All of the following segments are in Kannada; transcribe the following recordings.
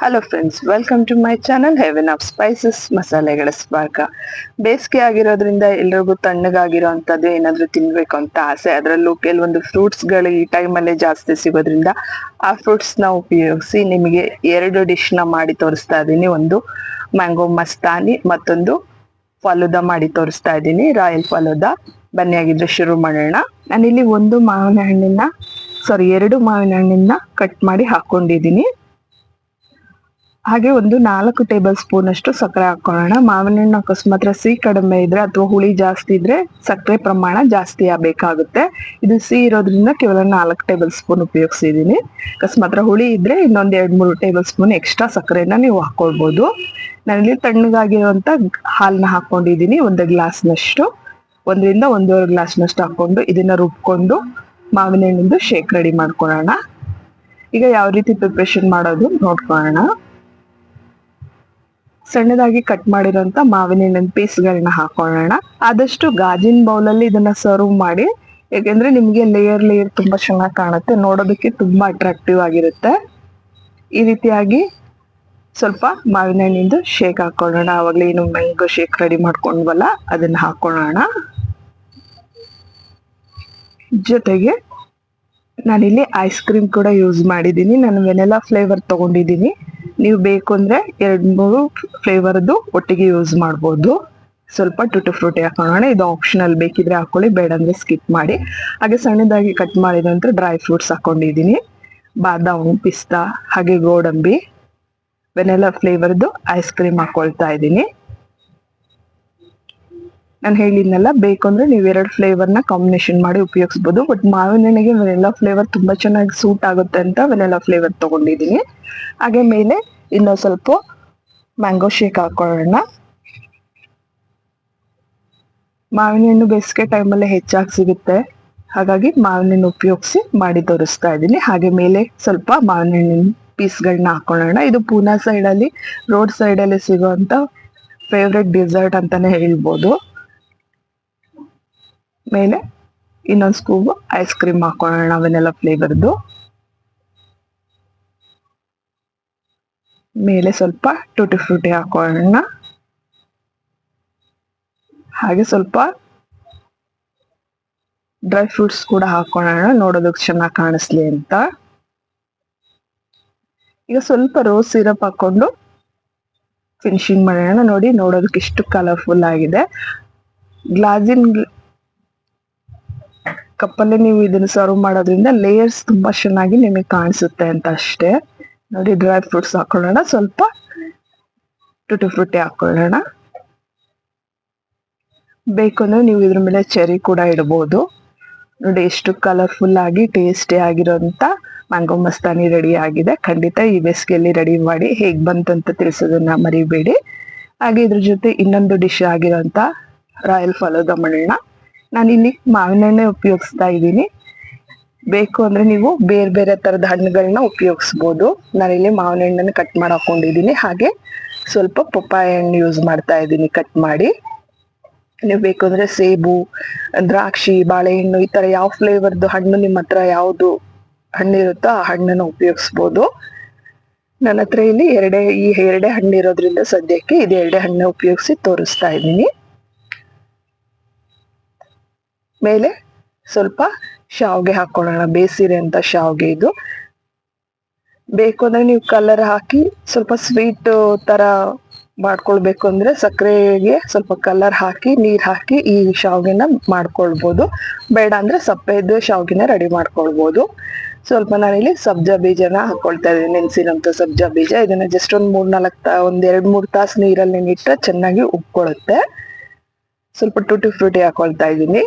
Hello friends, welcome to my channel heaven of spices ಮಸಾಲೆಗಳ ಸ್ಪಾರ್ಕ. ಬೇಸಿಗೆ ಆಗಿರೋದ್ರಿಂದ ಎಲ್ರಿಗೂ ತಣ್ಣಗಾಗಿರೋಂಥದ್ದು ಏನಾದರೂ ತಿನ್ಬೇಕು ಅಂತ ಆಸೆ. ಅದರಲ್ಲೂ ಕೆಲವೊಂದು ಫ್ರೂಟ್ಸ್ಗಳು ಈ ಟೈಮಲ್ಲೇ ಜಾಸ್ತಿ ಸಿಗೋದ್ರಿಂದ ಆ ಫ್ರೂಟ್ಸ್ನ ಉಪಯೋಗಿಸಿ ನಿಮಗೆ ಎರಡು ಡಿಶ್ನ ಮಾಡಿ ತೋರಿಸ್ತಾ ಇದ್ದೀನಿ. ಒಂದು ಮ್ಯಾಂಗೋ ಮಸ್ತಾನಿ, ಮತ್ತೊಂದು ಫಲೂದಾ ಮಾಡಿ ತೋರಿಸ್ತಾ ಇದ್ದೀನಿ, ರಾಯಲ್ ಫಲೂದಾ. ಬನ್ನಿ ಆಗಿದ್ರೆ ಶುರು ಮಾಡೋಣ. ನಾನಿಲ್ಲಿ ಎರಡು ಮಾವಿನ ಹಣ್ಣನ್ನ ಕಟ್ ಮಾಡಿ ಹಾಕೊಂಡಿದ್ದೀನಿ. ಹಾಗೆ ಒಂದು 4 ಟೇಬಲ್ ಸ್ಪೂನ್ ಅಷ್ಟು ಸಕ್ಕರೆ ಹಾಕೊಳ್ಳೋಣ. ಮಾವಿನ ಹಣ್ಣು ಅಕಸ್ಮಾತ್ ಸಿಹಿ ಕಡಿಮೆ ಇದ್ರೆ ಅಥವಾ ಹುಳಿ ಜಾಸ್ತಿ ಇದ್ರೆ ಸಕ್ಕರೆ ಪ್ರಮಾಣ ಜಾಸ್ತಿ ಆಗಬೇಕಾಗುತ್ತೆ. ಇದು ಸಿಹಿ ಇರೋದ್ರಿಂದ ಕೇವಲ 4 ಟೇಬಲ್ ಸ್ಪೂನ್ ಉಪಯೋಗಿಸಿದೀನಿ. ಅಕಸ್ಮಾತ್ ಹುಳಿ ಇದ್ರೆ ಇನ್ನೊಂದ್ 2-3 ಟೇಬಲ್ ಸ್ಪೂನ್ ಎಕ್ಸ್ಟ್ರಾ ಸಕ್ಕರೆನ ನೀವು ಹಾಕೊಳ್ಬಹುದು. ನಾನಿಲ್ಲಿ ತಣ್ಣಗಾಗಿರುವಂತ ಹಾಲನ್ನ ಹಾಕೊಂಡಿದ್ದೀನಿ, 1 ಗ್ಲಾಸ್ನಷ್ಟು. 1ರಿಂದ 1.5 ಗ್ಲಾಸ್ನಷ್ಟು ಹಾಕೊಂಡು ಇದನ್ನ ರುಬ್ಕೊಂಡು ಮಾವಿನ ಹಣ್ಣಿಂದು ಶೇಕ್ ರೆಡಿ ಮಾಡ್ಕೊಳ್ಳೋಣ. ಈಗ ಯಾವ ರೀತಿ ಪ್ರಿಪ್ರೇಷನ್ ಮಾಡೋದು ನೋಡ್ಕೊಳ್ಳೋಣ. ಸಣ್ಣದಾಗಿ ಕಟ್ ಮಾಡಿರೋಂಥ ಮಾವಿನ ಹಣ್ಣಿನ ಪೀಸ್ಗಳನ್ನ ಹಾಕೊಳ್ಳೋಣ. ಆದಷ್ಟು ಗಾಜಿನ ಬೌಲಲ್ಲಿ ಇದನ್ನ ಸರ್ವ್ ಮಾಡಿ, ಯಾಕೆಂದ್ರೆ ನಿಮ್ಗೆ ಲೇಯರ್ ತುಂಬಾ ಚೆನ್ನಾಗಿ ಕಾಣುತ್ತೆ, ನೋಡೋದಕ್ಕೆ ತುಂಬಾ ಅಟ್ರಾಕ್ಟಿವ್ ಆಗಿರುತ್ತೆ. ಈ ರೀತಿಯಾಗಿ ಸ್ವಲ್ಪ ಮಾವಿನ ಹಣ್ಣಿಂದು ಶೇಕ್ ಹಾಕೊಳ್ಳೋಣ. ಆವಾಗಲೇ ಏನು ಮ್ಯಾಂಗೋ ಶೇಕ್ ರೆಡಿ ಮಾಡ್ಕೊಂಡ್ವಲ್ಲ ಅದನ್ನ ಹಾಕೊಳ್ಳೋಣ. ಜೊತೆಗೆ ನಾನಿಲ್ಲಿ ಐಸ್ ಕ್ರೀಮ್ ಕೂಡ ಯೂಸ್ ಮಾಡಿದ್ದೀನಿ. ನಾನು ವೆನಿಲಾ ಫ್ಲೇವರ್ ತಗೊಂಡಿದ್ದೀನಿ. ನೀವು ಬೇಕು ಅಂದ್ರೆ 2-3 ಫ್ಲೇವರ್ದು ಒಟ್ಟಿಗೆ ಯೂಸ್ ಮಾಡ್ಬೋದು. ಸ್ವಲ್ಪ ಟುಟಿ ಫ್ರೂಟಿ ಹಾಕೊಳ್ಳೋಣ. ಇದು ಆಪ್ಷನಲ್, ಬೇಕಿದ್ರೆ ಹಾಕೊಳ್ಳಿ, ಬೇಡ ಅಂದ್ರೆ ಸ್ಕಿಪ್ ಮಾಡಿ. ಹಾಗೆ ಸಣ್ಣದಾಗಿ ಕಟ್ ಮಾಡಿದ ನಂತರ ಡ್ರೈ ಫ್ರೂಟ್ಸ್ ಹಾಕೊಂಡಿದ್ದೀನಿ, ಬಾದಾಮು, ಪಿಸ್ತಾ, ಹಾಗೆ ಗೋಡಂಬಿ. ವೆನಿಲಾ ಫ್ಲೇವರ್ದು ಐಸ್ ಕ್ರೀಮ್ ಹಾಕೊಳ್ತಾ ಇದ್ದೀನಿ. ನಾನು ಹೇಳಿದ್ನಲ್ಲ, ಬೇಕು ಅಂದ್ರೆ ನೀವು 2 ಫ್ಲೇವರ್ನ ಕಾಂಬಿನೇಷನ್ ಮಾಡಿ ಉಪಯೋಗಿಸ್ಬೋದು. ಬಟ್ ಮಾವಿನ ಹಣ್ಣಿಗೆ ವೆನಿಲಾ ಫ್ಲೇವರ್ ತುಂಬಾ ಚೆನ್ನಾಗಿ ಸೂಟ್ ಆಗುತ್ತೆ ಅಂತ ವೆನಿಲಾ ಫ್ಲೇವರ್ ತಗೊಂಡಿದ್ದೀನಿ. ಹಾಗೆ ಮೇಲೆ ಇನ್ನೊಂದು ಸ್ವಲ್ಪ ಮ್ಯಾಂಗೋ ಶೇಕ್ ಹಾಕೊಳ್ಳೋಣ. ಮಾವಿನ ಹಣ್ಣು ಬೇಸಿಗೆ ಟೈಮಲ್ಲೇ ಹೆಚ್ಚಾಗಿ ಸಿಗುತ್ತೆ, ಹಾಗಾಗಿ ಮಾವಿನ ಹಣ್ಣು ಉಪಯೋಗಿಸಿ ಮಾಡಿ ತೋರಿಸ್ತಾ ಇದ್ದೀನಿ. ಹಾಗೆ ಮೇಲೆ ಸ್ವಲ್ಪ ಮಾವಿನ ಹಣ್ಣಿನ ಪೀಸ್ಗಳನ್ನ ಹಾಕೊಳ್ಳೋಣ. ಇದು ಪೂನಾ ಸೈಡಲ್ಲಿ, ರೋಡ್ ಸೈಡಲ್ಲಿ ಸಿಗುವಂತ ಫೇವ್ರೆಟ್ ಡಿಸರ್ಟ್ ಅಂತಾನೆ ಹೇಳ್ಬೋದು. ಮೇಲೆ ಇನ್ನೊಂದು ಸ್ಕೂಪ್ ಐಸ್ ಕ್ರೀಮ್ ಹಾಕೊಳ್ಳೋಣ ವೆನಿಲಾ ಫ್ಲೇವರ್ದು. ಮೇಲೆ ಸ್ವಲ್ಪ ಟೂಟಿ ಫ್ರೂಟಿ ಹಾಕೊಳ್ಳೋಣ. ಹಾಗೆ ಸ್ವಲ್ಪ ಡ್ರೈ ಫ್ರೂಟ್ಸ್ ಕೂಡ ಹಾಕೊಳ್ಳೋಣ, ನೋಡೋದಕ್ಕೆ ಚೆನ್ನಾಗಿ ಕಾಣಿಸ್ಲಿ ಅಂತ. ಈಗ ಸ್ವಲ್ಪ ರೋಸ್ ಸಿರಪ್ ಹಾಕೊಂಡು ಫಿನಿಶಿಂಗ್ ಮಾಡೋಣ. ನೋಡಿ, ನೋಡೋದಕ್ಕೆ ಇಷ್ಟು ಕಲರ್ಫುಲ್ ಆಗಿದೆ. ಗ್ಲಾಸಿನ್ ಕಪ್ಪಲ್ಲೇ ನೀವು ಇದನ್ನು ಸರ್ವ್ ಮಾಡೋದ್ರಿಂದ ಲೇಯರ್ಸ್ ತುಂಬಾ ಚೆನ್ನಾಗಿ ನಿಮಗೆ ಕಾಣಿಸುತ್ತೆ ಅಂತ ಅಷ್ಟೇ. ನೋಡಿ, ಡ್ರೈ ಫ್ರೂಟ್ಸ್ ಹಾಕೊಳ್ಳೋಣ, ಸ್ವಲ್ಪ ಟುಟಿ ಫ್ರೂಟಿ ಹಾಕೊಳ್ಳೋಣ. ಬೇಕು ಅಂದ್ರೆ ನೀವು ಇದ್ರ ಮೇಲೆ ಚೆರಿ ಕೂಡ ಇಡಬಹುದು. ನೋಡಿ, ಎಷ್ಟು ಕಲರ್ಫುಲ್ ಆಗಿ ಟೇಸ್ಟಿ ಆಗಿರೋಂತ ಮ್ಯಾಂಗೋ ಮಸ್ತಾನಿ ರೆಡಿ ಆಗಿದೆ. ಖಂಡಿತ ಈ ಬೇಸಿಗೆಯಲ್ಲಿ ರೆಡಿ ಮಾಡಿ ಹೇಗ್ ಬಂತಂತ ತಿಳಿಸೋದನ್ನ ಮರಿಬೇಡಿ. ಹಾಗೆ ಇದ್ರ ಜೊತೆ ಇನ್ನೊಂದು ಡಿಶ್ ಆಗಿರೋಂತ ರಾಯಲ್ ಫಲೂದಾ ಮಾಡೋಣ. ನಾನಿಲ್ಲಿ ಮಾವಿನ ಹಣ್ಣೆ ಉಪಯೋಗಿಸ್ತಾ ಇದ್ದೀನಿ. ಬೇಕು ಅಂದ್ರೆ ನೀವು ಬೇರೆ ಬೇರೆ ತರದ ಹಣ್ಣುಗಳನ್ನ ಉಪಯೋಗಿಸ್ಬೋದು. ನಾನಿಲ್ಲಿ ಮಾವಿನ ಹಣ್ಣನ್ನು ಕಟ್ ಮಾಡಿ ಹಾಕೊಂಡಿದ್ದೀನಿ. ಹಾಗೆ ಸ್ವಲ್ಪ ಪಪ್ಪಾಯ ಹಣ್ಣು ಯೂಸ್ ಮಾಡ್ತಾ ಇದ್ದೀನಿ ಕಟ್ ಮಾಡಿ. ನೀವು ಬೇಕು ಅಂದ್ರೆ ಸೇಬು, ದ್ರಾಕ್ಷಿ, ಬಾಳೆಹಣ್ಣು, ಈ ತರ ಯಾವ ಫ್ಲೇವರ್ದು ಹಣ್ಣು ನಿಮ್ಮ ಹತ್ರ ಯಾವ್ದು ಹಣ್ಣಿರುತ್ತೋ ಆ ಹಣ್ಣನ್ನು ಉಪಯೋಗಿಸ್ಬೋದು. ನನ್ನ ಹತ್ರ ಇಲ್ಲಿ ಎರಡೇ ಹಣ್ಣು ಇರೋದ್ರಿಂದ ಸದ್ಯಕ್ಕೆ ಇದು 2 ಹಣ್ಣು ಉಪಯೋಗಿಸಿ ತೋರಿಸ್ತಾ ಇದ್ದೀನಿ. ಮೇಲೆ ಸ್ವಲ್ಪ ಶಾವ್ಗೆ ಹಾಕೊಳ್ಳೋಣ, ಬೇಸಿರೆ ಅಂತ ಶಾವ್ಗೆ ಇದು. ಬೇಕು ಅಂದ್ರೆ ನೀವು ಕಲರ್ ಹಾಕಿ ಸ್ವಲ್ಪ ಸ್ವೀಟ್ ತರ ಮಾಡ್ಕೊಳ್ಬೇಕು ಅಂದ್ರೆ ಸಕ್ಕರೆಗೆ ಸ್ವಲ್ಪ ಕಲರ್ ಹಾಕಿ ನೀರ್ ಹಾಕಿ ಈ ಶಾವ್ಗೆನ ಮಾಡ್ಕೊಳ್ಬಹುದು. ಬೇಡ ಅಂದ್ರೆ ಸಪ್ಪೆದು ಶಾವ್ಗೆನ ರೆಡಿ ಮಾಡ್ಕೊಳ್ಬಹುದು. ಸ್ವಲ್ಪ ನಾನಿಲ್ಲಿ ಸಬ್ಜಾ ಬೀಜನ ಹಾಕೊಳ್ತಾ ಇದ್ದೀನಿ, ನೆನ್ಸಿರೋಂಥ ಸಬ್ಜಾ ಬೀಜ. ಇದನ್ನ ಜಸ್ಟ್ ಒಂದ್ 2-3 ತಾಸು ನೀರಲ್ಲಿ ನೆನಿಟ್ರೆ ಚೆನ್ನಾಗಿ ಉಬ್ಕೊಳ್ಳುತ್ತೆ. ಸ್ವಲ್ಪ ಟೂಟಿ ಫ್ರೂಟಿ ಹಾಕೊಳ್ತಾ ಇದ್ದೀನಿ.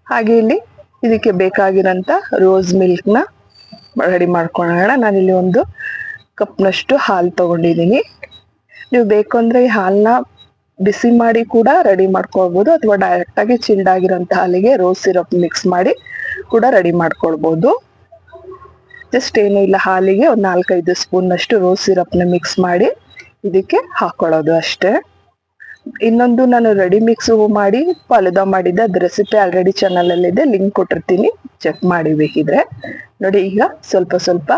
ಹಾಗೆ ಇಲ್ಲಿ ಇದಕ್ಕೆ ಬೇಕಾಗಿರೋಂಥ ರೋಸ್ ಮಿಲ್ಕ್ನ ರೆಡಿ ಮಾಡ್ಕೊಳ್ಳೋಣ. ನಾನಿಲ್ಲಿ 1 ಕಪ್ನಷ್ಟು ಹಾಲು ತಗೊಂಡಿದ್ದೀನಿ. ನೀವು ಬೇಕು ಅಂದ್ರೆ ಈ ಹಾಲನ್ನ ಬಿಸಿ ಮಾಡಿ ಕೂಡ ರೆಡಿ ಮಾಡ್ಕೊಳ್ಬಹುದು, ಅಥವಾ ಡೈರೆಕ್ಟ್ ಆಗಿ ಚಿಲ್ಡ್ ಆಗಿರೋಂಥ ಹಾಲಿಗೆ ರೋಸ್ ಸಿರಪ್ ಮಿಕ್ಸ್ ಮಾಡಿ ಕೂಡ ರೆಡಿ ಮಾಡ್ಕೊಳ್ಬಹುದು. ಜಸ್ಟ್ ಏನು ಇಲ್ಲ, ಹಾಲಿಗೆ ಒಂದು 4-5 ಸ್ಪೂನ್ ಅಷ್ಟು ರೋಸ್ ಸಿರಪ್ನ ಮಿಕ್ಸ್ ಮಾಡಿ ಇದಕ್ಕೆ ಹಾಕೊಳ್ಳೋದು ಅಷ್ಟೇ. ಇನ್ನೊಂದು ನಾನು ರೆಡಿ ಮಿಕ್ಸ್ ಮಾಡಿ ಫಲುದಾ ಮಾಡಿದ್ದೆ, ಅದ್ ರೆಸಿಪಿ ಆಲ್ರೆಡಿ ಚಾನಲ್ ಅಲ್ಲಿ ಇದೆ, ಲಿಂಕ್ ಕೊಟ್ಟಿರ್ತೀನಿ, ಚೆಕ್ ಮಾಡಿ ಬೇಕಿದ್ರೆ. ನೋಡಿ, ಈಗ ಸ್ವಲ್ಪ ಸ್ವಲ್ಪ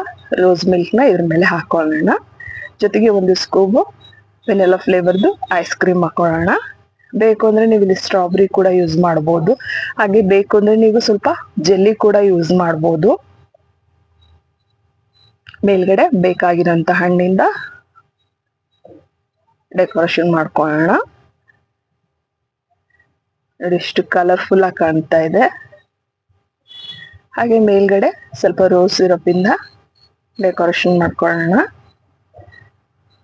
ರೋಸ್ ಮಿಲ್ಕ್ ನ ಇದ್ರ ಮೇಲೆ ಹಾಕೊಳ್ಳೋಣ. ಜೊತೆಗೆ ಒಂದು ಸ್ಕೂಬ್ ವೆನಿಲಾ ಫ್ಲೇವರ್ದು ಐಸ್ ಕ್ರೀಮ್ ಹಾಕೊಳ್ಳೋಣ. ಬೇಕು ಅಂದ್ರೆ ನೀವು ಇಲ್ಲಿ ಸ್ಟ್ರಾಬೆರಿ ಕೂಡ ಯೂಸ್ ಮಾಡಬಹುದು. ಹಾಗೆ ಬೇಕು ಅಂದ್ರೆ ನೀವು ಸ್ವಲ್ಪ ಜೆಲ್ಲಿ ಕೂಡ ಯೂಸ್ ಮಾಡಬಹುದು. ಮೇಲ್ಗಡೆ ಬೇಕಾಗಿರೋಂತ ಹಣ್ಣಿಂದ ಡೆಕೋರೇಷನ್ ಮಾಡ್ಕೊಳ್ಳೋಣ. ನೋಡಿ, ಎಷ್ಟು ಕಲರ್ಫುಲ್ ಆಗಿ ಕಾಣ್ತಾ ಇದೆ. ಹಾಗೆ ಮೇಲ್ಗಡೆ ಸ್ವಲ್ಪ ರೋಸ್ ಸಿರಪ್ ಇಂದ ಡೆಕೋರೇಷನ್ ಮಾಡ್ಕೊಳ್ಳೋಣ.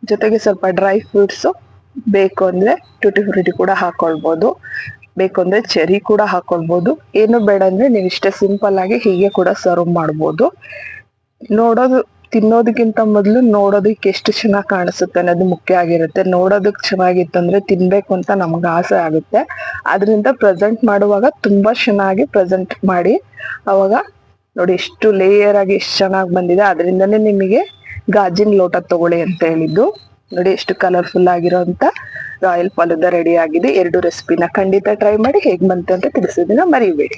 ಜೊತೆಗೆ ಸ್ವಲ್ಪ ಡ್ರೈ ಫ್ರೂಟ್ಸ್, ಬೇಕು ಅಂದ್ರೆ ಟುಟಿ ಫ್ರೂಟಿ ಕೂಡ ಹಾಕೊಳ್ಬಹುದು, ಬೇಕು ಅಂದ್ರೆ ಚೆರಿ ಕೂಡ ಹಾಕೊಳ್ಬಹುದು. ಏನು ಬೇಡ ಅಂದ್ರೆ ನೀವು ಇಷ್ಟೇ ಸಿಂಪಲ್ ಆಗಿ ಹೀಗೆ ಕೂಡ ಸರ್ವ್ ಮಾಡ್ಬೋದು. ತಿನ್ನೋದಕ್ಕಿಂತ ಮೊದಲು ನೋಡೋದಕ್ಕೆ ಎಷ್ಟು ಚೆನ್ನಾಗಿ ಕಾಣಿಸುತ್ತೆ ಅನ್ನೋದು ಮುಖ್ಯ ಆಗಿರುತ್ತೆ. ನೋಡೋದಕ್ಕೆ ಚೆನ್ನಾಗಿತ್ತಂದ್ರೆ ತಿನ್ಬೇಕು ಅಂತ ನಮ್ಗೆ ಆಸೆ ಆಗುತ್ತೆ. ಅದರಿಂದ ಪ್ರೆಸೆಂಟ್ ಮಾಡುವಾಗ ತುಂಬಾ ಚೆನ್ನಾಗಿ ಪ್ರೆಸೆಂಟ್ ಮಾಡಿ. ಅವಾಗ ನೋಡಿ ಎಷ್ಟು ಲೇಯರ್ ಆಗಿ ಎಷ್ಟು ಚೆನ್ನಾಗಿ ಬಂದಿದೆ. ಅದರಿಂದನೇ ನಿಮಗೆ ಗಾಜಿನ ಲೋಟ ತಗೊಳ್ಳಿ ಅಂತ ಹೇಳಿದ್ದು. ನೋಡಿ, ಎಷ್ಟು ಕಲರ್ಫುಲ್ ಆಗಿರೋಂತ ರಾಯಲ್ ಫಲುದಾ ರೆಡಿ ಆಗಿದೆ. 2 ರೆಸಿಪಿನ ಖಂಡಿತ ಟ್ರೈ ಮಾಡಿ, ಹೇಗ್ ಬಂತು ಅಂತ ತಿಳಿಸೋದನ್ನ ಮರಿಬೇಡಿ.